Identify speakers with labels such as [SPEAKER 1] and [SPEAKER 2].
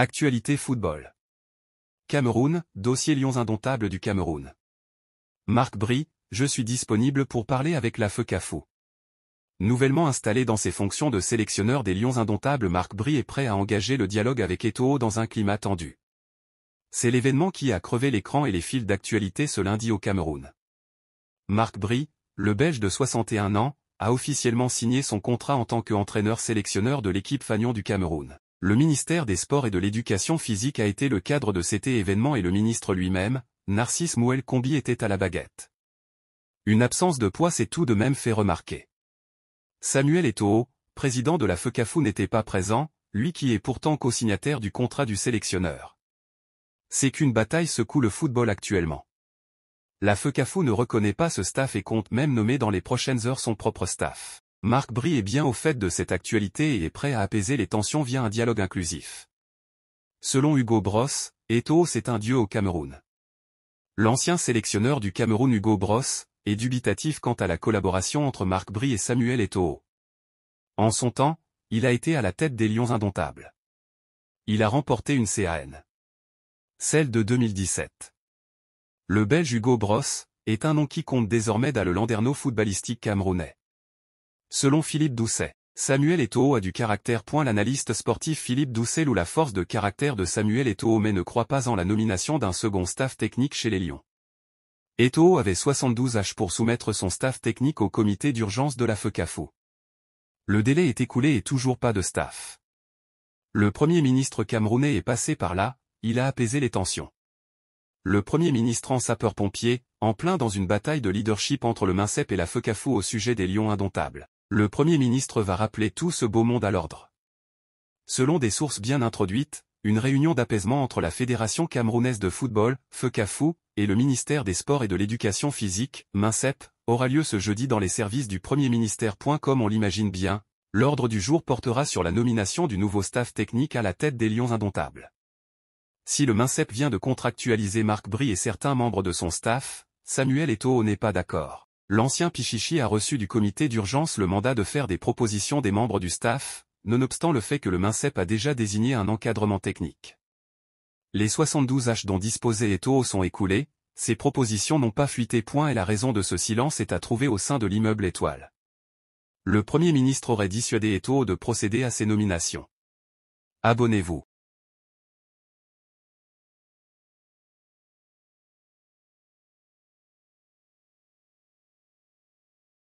[SPEAKER 1] Actualité football. Cameroun, dossier Lions indomptables du Cameroun. Marc Bry, je suis disponible pour parler avec la FECAFO. Nouvellement installé dans ses fonctions de sélectionneur des Lions indomptables, Marc Bry est prêt à engager le dialogue avec Eto'o dans un climat tendu. C'est l'événement qui a crevé l'écran et les fils d'actualité ce lundi au Cameroun. Marc Bry, le Belge de 61 ans, a officiellement signé son contrat en tant qu'entraîneur-sélectionneur de l'équipe Fanion du Cameroun. Le ministère des Sports et de l'Éducation physique a été le cadre de cet événement et le ministre lui-même, Narcisse Mouel Combi, était à la baguette. Une absence de poids s'est tout de même fait remarquer. Samuel Eto'o, président de la FECAFO, n'était pas présent, lui qui est pourtant co-signataire du contrat du sélectionneur. C'est qu'une bataille secoue le football actuellement. La FECAFO ne reconnaît pas ce staff et compte même nommer dans les prochaines heures son propre staff. Marc Bry est bien au fait de cette actualité et est prêt à apaiser les tensions via un dialogue inclusif. Selon Hugo Bross, Eto'o c'est un dieu au Cameroun. L'ancien sélectionneur du Cameroun Hugo Bross est dubitatif quant à la collaboration entre Marc Bry et Samuel Eto'o. En son temps, il a été à la tête des Lions indomptables. Il a remporté une CAN. Celle de 2017. Le Belge Hugo Bross est un nom qui compte désormais dans le landerneau footballistique camerounais. Selon Philippe Doucet, Samuel Eto'o a du caractère. L'analyste sportif Philippe Doucet loue la force de caractère de Samuel Eto'o mais ne croit pas en la nomination d'un second staff technique chez les Lions. Eto'o avait 72 heures pour soumettre son staff technique au comité d'urgence de la FECAFO. Le délai est écoulé et toujours pas de staff. Le Premier ministre camerounais est passé par là, il a apaisé les tensions. Le Premier ministre en sapeur-pompier, en plein dans une bataille de leadership entre le MINCEP et la FECAFO au sujet des Lions indomptables. Le Premier ministre va rappeler tout ce beau monde à l'ordre. Selon des sources bien introduites, une réunion d'apaisement entre la Fédération camerounaise de football, FECAFO, et le ministère des Sports et de l'Éducation physique, MINCEP, aura lieu ce jeudi dans les services du Premier ministère. Comme on l'imagine bien, l'ordre du jour portera sur la nomination du nouveau staff technique à la tête des Lions indomptables. Si le MINCEP vient de contractualiser Marc Bry et certains membres de son staff, Samuel Eto'o n'est pas d'accord. L'ancien Pichichi a reçu du comité d'urgence le mandat de faire des propositions des membres du staff, nonobstant le fait que le MINCEP a déjà désigné un encadrement technique. Les 72 heures dont disposait Eto'o sont écoulées, ces propositions n'ont pas fuité. Et la raison de ce silence est à trouver au sein de l'immeuble Étoile. Le Premier ministre aurait dissuadé Eto'o de procéder à ces nominations. Abonnez-vous.